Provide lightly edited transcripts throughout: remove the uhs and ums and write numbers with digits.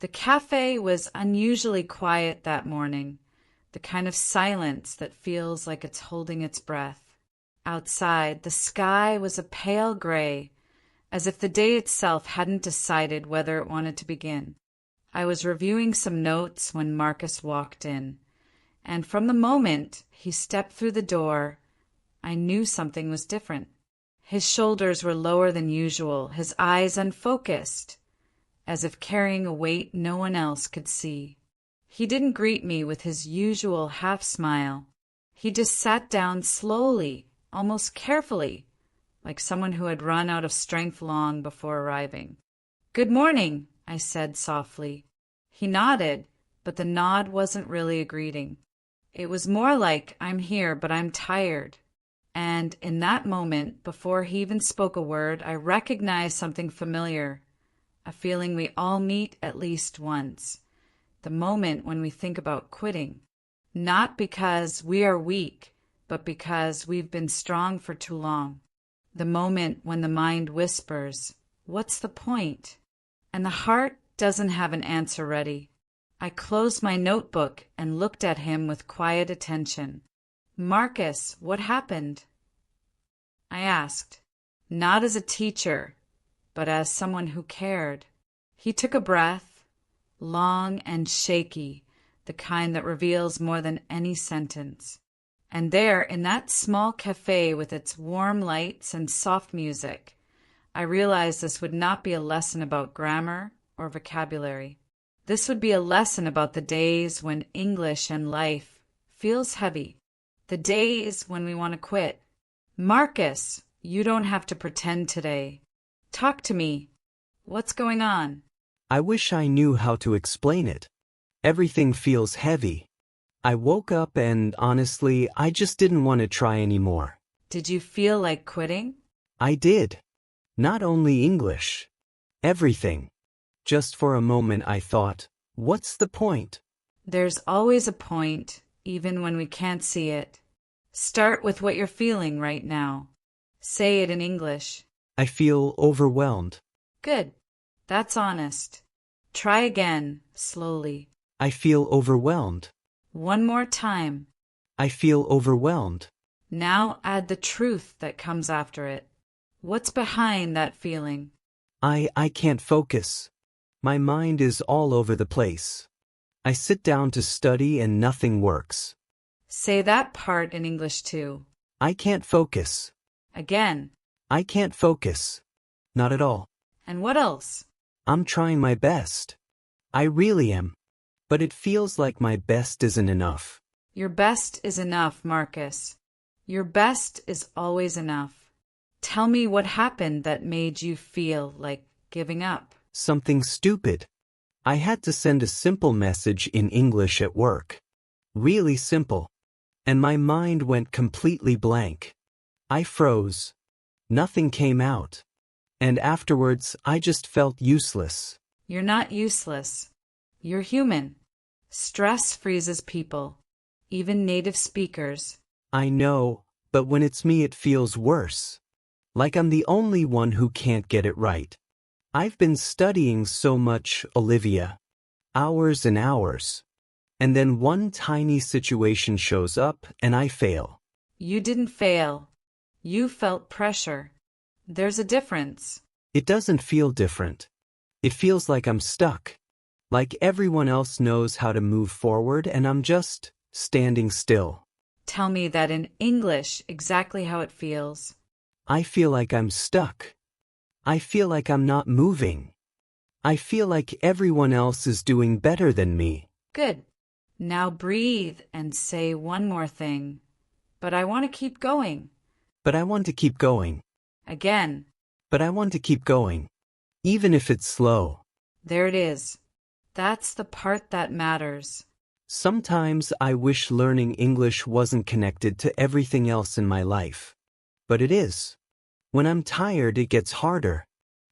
The cafe was unusually quiet that morning, the kind of silence that feels like it's holding its breath. Outside, the sky was a pale gray, as if the day itself hadn't decided whether it wanted to begin. I was reviewing some notes when Marcus walked in, and from the moment he stepped through the door, I knew something was different. His shoulders were lower than usual, his eyes unfocused, as if carrying a weight no one else could see. He didn't greet me with his usual half-smile. He just sat down slowly, almost carefully, like someone who had run out of strength long before arriving. "Good morning," I said softly. He nodded, but the nod wasn't really a greeting. It was more like, "I'm here, but I'm tired." And in that moment, before he even spoke a word, I recognized something familiar, a feeling we all meet at least once, the moment when we think about quitting. Not because we are weak, but because we've been strong for too long. The moment when the mind whispers, "What's the point?" And the heart doesn't have an answer ready. I closed my notebook and looked at him with quiet attention. "Marcus, what happened?" I asked, not as a teacher, but as someone who cared. He took a breath, long and shaky, the kind that reveals more than any sentence. And there, in that small cafe with its warm lights and soft music, I realized this would not be a lesson about grammar or vocabulary. This would be a lesson about the days when English and life feels heavy, the days when we want to quit. "Marcus, you don't have to pretend today. Talk to me. What's going on?" I wish I knew how to explain it. Everything feels heavy. I woke up and, honestly, I just didn't want to try anymore. Did you feel like quitting? I did. Not only English. Everything. Just for a moment I thought, what's the point? There's always a point, even when we can't see it. Start with what you're feeling right now. Say it in English. I feel overwhelmed. Good. That's honest. Try again, slowly. I feel overwhelmed. One more time. I feel overwhelmed. Now add the truth that comes after it. What's behind that feeling? I can't focus. My mind is all over the place. I sit down to study and nothing works. Say that part in English too. I can't focus. Again. I can't focus. Not at all. And what else? I'm trying my best. I really am. But it feels like my best isn't enough. Your best is enough, Marcus. Your best is always enough. Tell me what happened that made you feel like giving up. Something stupid. I had to send a simple message in English at work. Really simple. And my mind went completely blank. I froze. Nothing came out. And afterwards, I just felt useless. You're not useless. You're human. Stress freezes people, even native speakers. I know, but when it's me it feels worse. Like I'm the only one who can't get it right. I've been studying so much, Olivia. Hours and hours. And then one tiny situation shows up and I fail. You didn't fail. You felt pressure. There's a difference. It doesn't feel different. It feels like I'm stuck. Like everyone else knows how to move forward and I'm just standing still. Tell me that in English exactly how it feels. I feel like I'm stuck. I feel like I'm not moving. I feel like everyone else is doing better than me. Good. Now breathe and say one more thing. But I want to keep going. But I want to keep going. Again. But I want to keep going. Even if it's slow. There it is. That's the part that matters. Sometimes I wish learning English wasn't connected to everything else in my life. But it is. When I'm tired, it gets harder.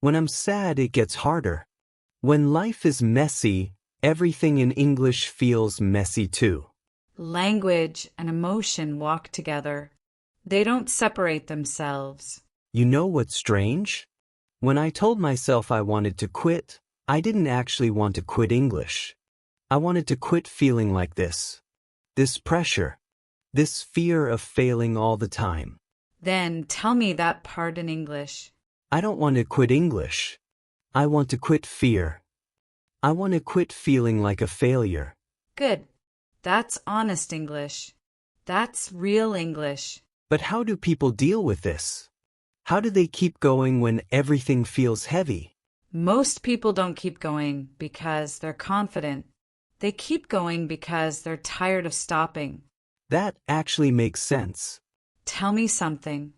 When I'm sad, it gets harder. When life is messy, everything in English feels messy too. Language and emotion walk together. They don't separate themselves. You know what's strange? When I told myself I wanted to quit, I didn't actually want to quit English. I wanted to quit feeling like this. This pressure. This fear of failing all the time. Then tell me that part in English. I don't want to quit English. I want to quit fear. I want to quit feeling like a failure. Good. That's honest English. That's real English. But how do people deal with this? How do they keep going when everything feels heavy? Most people don't keep going because they're confident. They keep going because they're tired of stopping. That actually makes sense. Tell me something.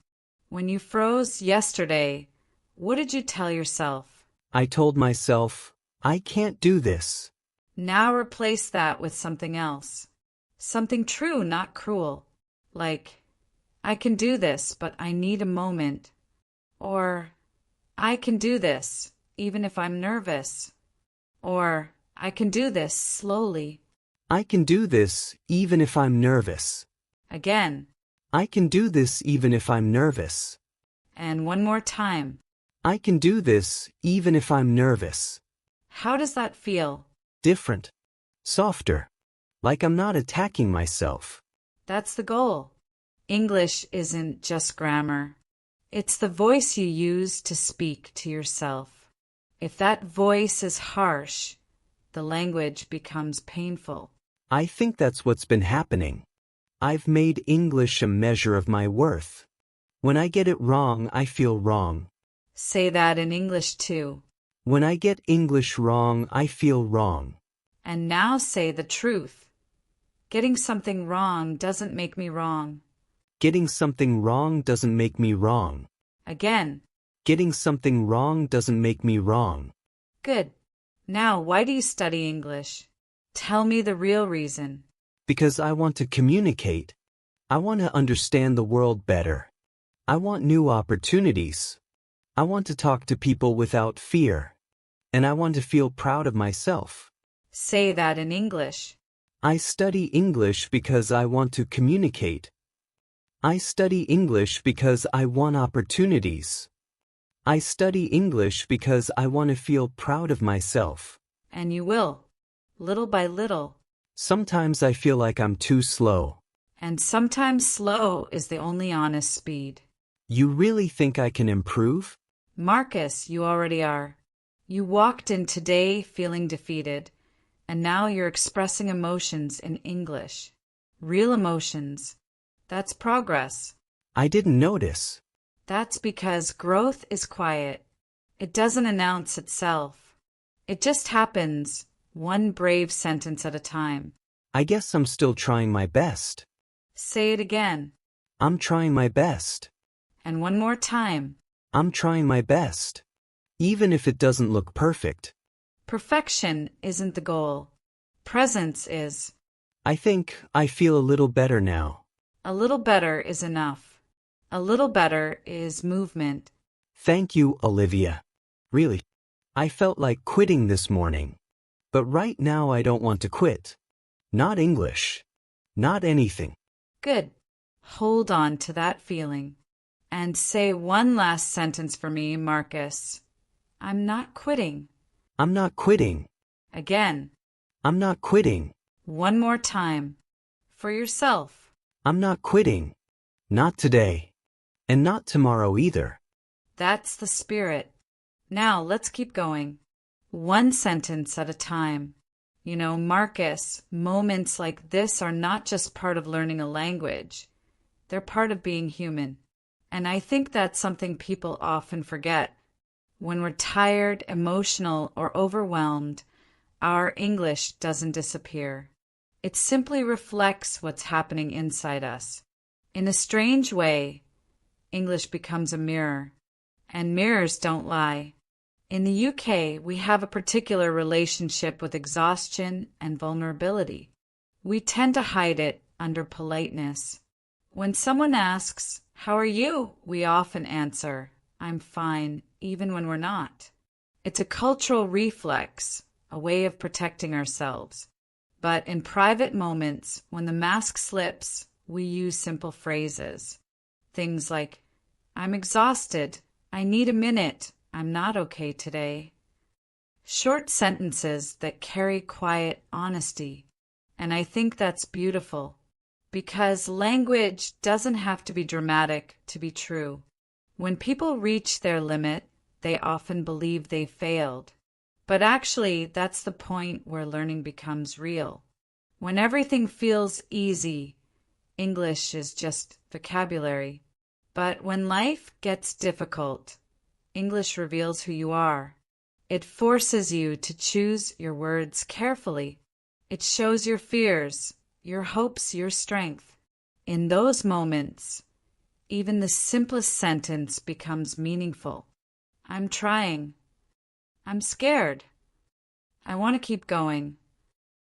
When you froze yesterday, what did you tell yourself? I told myself, I can't do this. Now replace that with something else. Something true, not cruel. Like, I can do this, but I need a moment. Or, I can do this, even if I'm nervous. Or, I can do this slowly. I can do this even if I'm nervous. Again. I can do this even if I'm nervous. And one more time. I can do this even if I'm nervous. How does that feel? Different. Softer. Like I'm not attacking myself. That's the goal. English isn't just grammar. It's the voice you use to speak to yourself. If that voice is harsh, the language becomes painful. I think that's what's been happening. I've made English a measure of my worth. When I get it wrong, I feel wrong. Say that in English too. When I get English wrong, I feel wrong. And now say the truth. Getting something wrong doesn't make me wrong. Getting something wrong doesn't make me wrong. Again. Getting something wrong doesn't make me wrong. Good. Now, why do you study English? Tell me the real reason. Because I want to communicate. I want to understand the world better. I want new opportunities. I want to talk to people without fear. And I want to feel proud of myself. Say that in English. I study English because I want to communicate. I study English because I want opportunities. I study English because I want to feel proud of myself. And you will, little by little. Sometimes I feel like I'm too slow. And sometimes slow is the only honest speed. You really think I can improve? Marcus, you already are. You walked in today feeling defeated, and now you're expressing emotions in English. Real emotions. That's progress. I didn't notice. That's because growth is quiet. It doesn't announce itself. It just happens, one brave sentence at a time. I guess I'm still trying my best. Say it again. I'm trying my best. And one more time. I'm trying my best. Even if it doesn't look perfect. Perfection isn't the goal. Presence is. I think I feel a little better now. A little better is enough. A little better is movement. Thank you, Olivia. Really. I felt like quitting this morning. But right now I don't want to quit. Not English. Not anything. Good. Hold on to that feeling. And say one last sentence for me, Marcus. I'm not quitting. I'm not quitting. Again. I'm not quitting. One more time. For yourself. I'm not quitting. Not today. And not tomorrow either. That's the spirit. Now let's keep going. One sentence at a time. You know, Marcus, moments like this are not just part of learning a language. They're part of being human. And I think that's something people often forget. When we're tired, emotional, or overwhelmed, our English doesn't disappear. It simply reflects what's happening inside us. In a strange way, English becomes a mirror. And mirrors don't lie. In the UK, we have a particular relationship with exhaustion and vulnerability. We tend to hide it under politeness. When someone asks, "How are you?" we often answer, "I'm fine," even when we're not. It's a cultural reflex, a way of protecting ourselves. But in private moments, when the mask slips, we use simple phrases. Things like, "I'm exhausted," "I need a minute," "I'm not okay today." Short sentences that carry quiet honesty. And I think that's beautiful, because language doesn't have to be dramatic to be true. When people reach their limit, they often believe they failed. But actually, that's the point where learning becomes real. When everything feels easy, English is just vocabulary. But when life gets difficult, English reveals who you are. It forces you to choose your words carefully. It shows your fears, your hopes, your strength. In those moments, even the simplest sentence becomes meaningful. I'm trying. I'm scared. I want to keep going.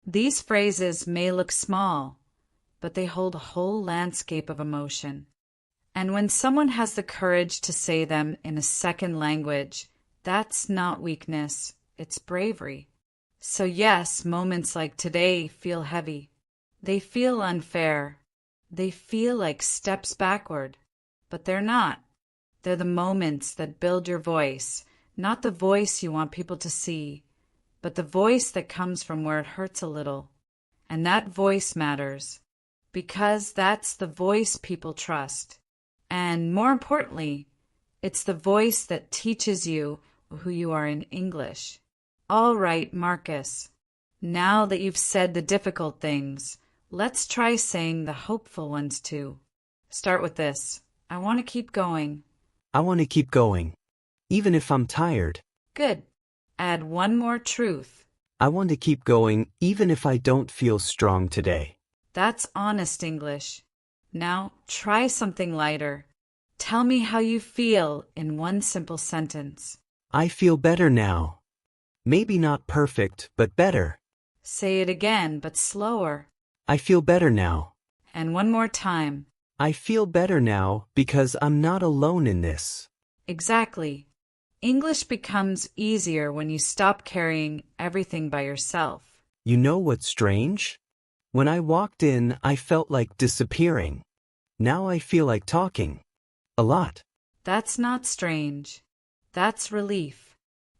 These phrases may look small, but they hold a whole landscape of emotion. And when someone has the courage to say them in a second language, that's not weakness, it's bravery. So yes, moments like today feel heavy. They feel unfair. They feel like steps backward. But they're not. They're the moments that build your voice, not the voice you want people to see, but the voice that comes from where it hurts a little. And that voice matters, because that's the voice people trust. And more importantly, it's the voice that teaches you who you are in English. All right, Marcus. Now that you've said the difficult things, let's try saying the hopeful ones too. Start with this. I want to keep going. I want to keep going. Even if I'm tired. Good. Add one more truth. I want to keep going even if I don't feel strong today. That's honest English. Now try something lighter. Tell me how you feel in one simple sentence. I feel better now. Maybe not perfect, but better. Say it again, but slower. I feel better now. And one more time. I feel better now because I'm not alone in this. Exactly. English becomes easier when you stop carrying everything by yourself. You know what's strange? When I walked in, I felt like disappearing. Now I feel like talking. A lot. That's not strange. That's relief.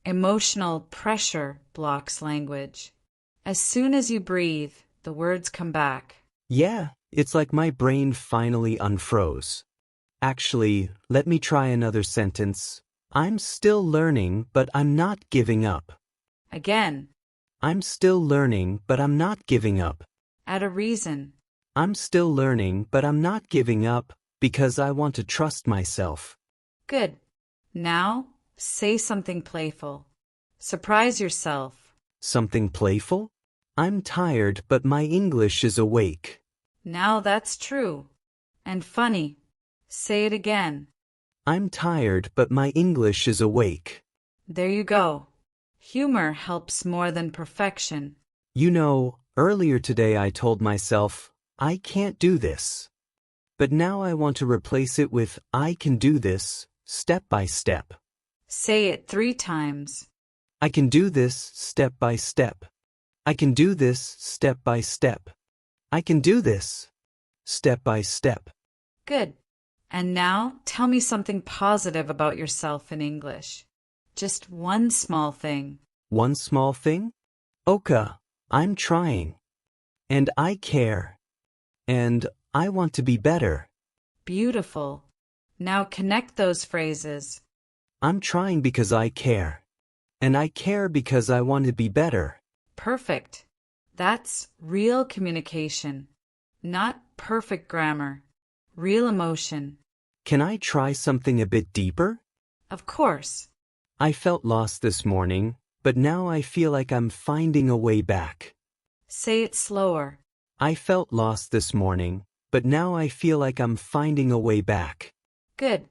Emotional pressure blocks language. As soon as you breathe, the words come back. Yeah, it's like my brain finally unfroze. Actually, let me try another sentence. I'm still learning, but I'm not giving up. Again. I'm still learning, but I'm not giving up. Add a reason. I'm still learning, but I'm not giving up because I want to trust myself. Good. Now, say something playful. Surprise yourself. Something playful? I'm tired, but my English is awake. Now that's true. And funny. Say it again. I'm tired, but my English is awake. There you go. Humor helps more than perfection. You know, earlier today I told myself, I can't do this. But now I want to replace it with, I can do this, step by step. Say it 3 times. I can do this, step by step. I can do this, step by step. I can do this, step by step. Good. And now tell me something positive about yourself in English. Just one small thing. One small thing? Oka, I'm trying. And I care. And I want to be better. Beautiful. Now connect those phrases. I'm trying because I care. And I care because I want to be better. Perfect. That's real communication. Not perfect grammar. Real emotion. Can I try something a bit deeper? Of course. I felt lost this morning, but now I feel like I'm finding a way back. Say it slower. I felt lost this morning, but now I feel like I'm finding a way back. Good.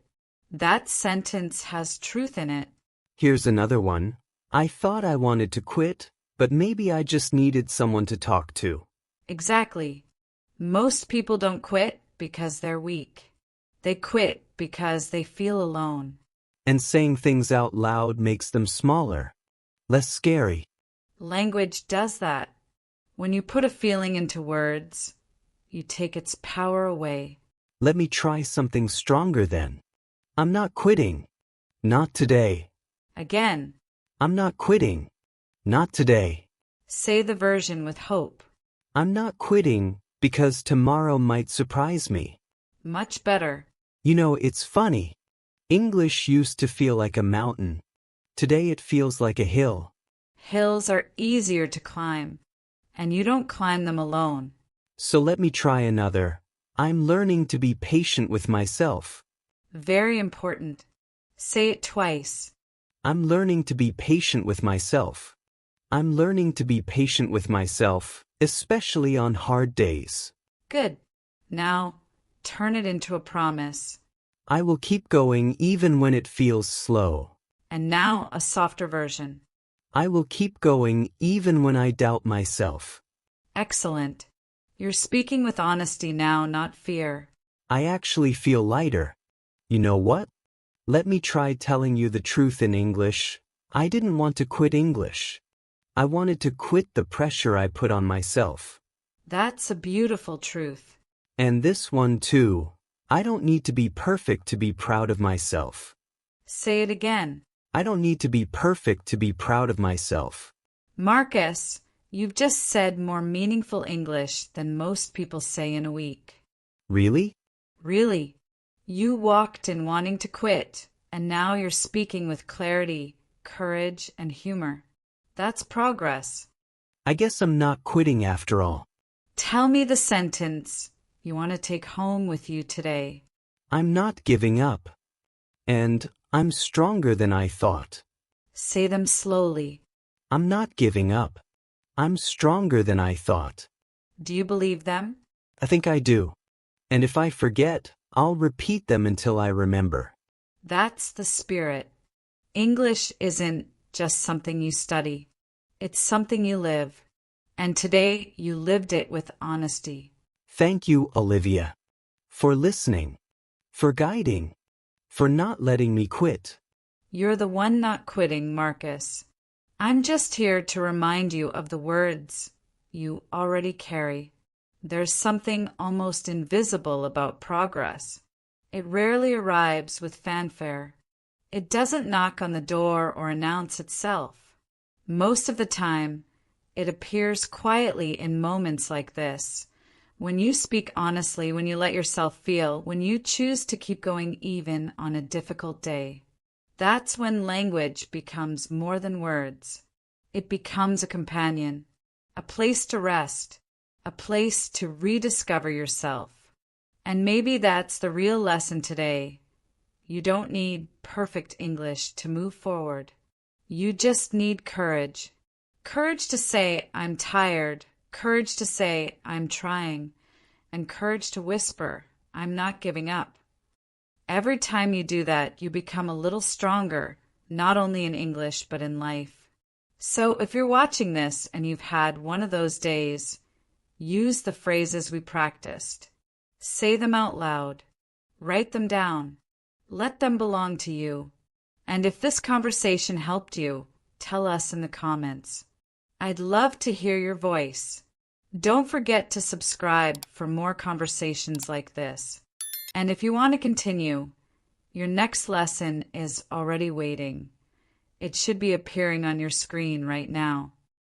That sentence has truth in it. Here's another one. I thought I wanted to quit, but maybe I just needed someone to talk to. Exactly. Most people don't quit because they're weak. They quit because they feel alone. And saying things out loud makes them smaller, less scary. Language does that. When you put a feeling into words, you take its power away. Let me try something stronger then. I'm not quitting. Not today. Again. I'm not quitting. Not today. Say the version with hope. I'm not quitting because tomorrow might surprise me. Much better. You know, it's funny. English used to feel like a mountain. Today it feels like a hill. Hills are easier to climb, and you don't climb them alone. So let me try another. I'm learning to be patient with myself. Very important. Say it twice. I'm learning to be patient with myself. I'm learning to be patient with myself, especially on hard days. Good. Now, turn it into a promise. I will keep going even when it feels slow. And now a softer version. I will keep going even when I doubt myself. Excellent. You're speaking with honesty now, not fear. I actually feel lighter. You know what? Let me try telling you the truth in English. I didn't want to quit English. I wanted to quit the pressure I put on myself. That's a beautiful truth. And this one too. I don't need to be perfect to be proud of myself. Say it again. I don't need to be perfect to be proud of myself. Marcus, you've just said more meaningful English than most people say in a week. Really? Really. You walked in wanting to quit, and now you're speaking with clarity, courage, and humor. That's progress. I guess I'm not quitting after all. Tell me the sentence you want to take home with you today. I'm not giving up. And I'm stronger than I thought. Say them slowly. I'm not giving up. I'm stronger than I thought. Do you believe them? I think I do. And if I forget, I'll repeat them until I remember. That's the spirit. English isn't just something you study. It's something you live. And today you lived it with honesty. Thank you, Olivia. For listening. For guiding. For not letting me quit. You're the one not quitting, Marcus. I'm just here to remind you of the words you already carry. There's something almost invisible about progress. It rarely arrives with fanfare. It doesn't knock on the door or announce itself. Most of the time, it appears quietly in moments like this. When you speak honestly, when you let yourself feel, when you choose to keep going even on a difficult day. That's when language becomes more than words. It becomes a companion, a place to rest, a place to rediscover yourself. And maybe that's the real lesson today. You don't need perfect English to move forward. You just need courage. Courage to say, I'm tired. Courage to say, I'm trying. And courage to whisper, I'm not giving up. Every time you do that, you become a little stronger, not only in English, but in life. So if you're watching this and you've had one of those days, use the phrases we practiced. Say them out loud. Write them down. Let them belong to you. And if this conversation helped you, tell us in the comments. I'd love to hear your voice. Don't forget to subscribe for more conversations like this. And if you want to continue, your next lesson is already waiting. It should be appearing on your screen right now.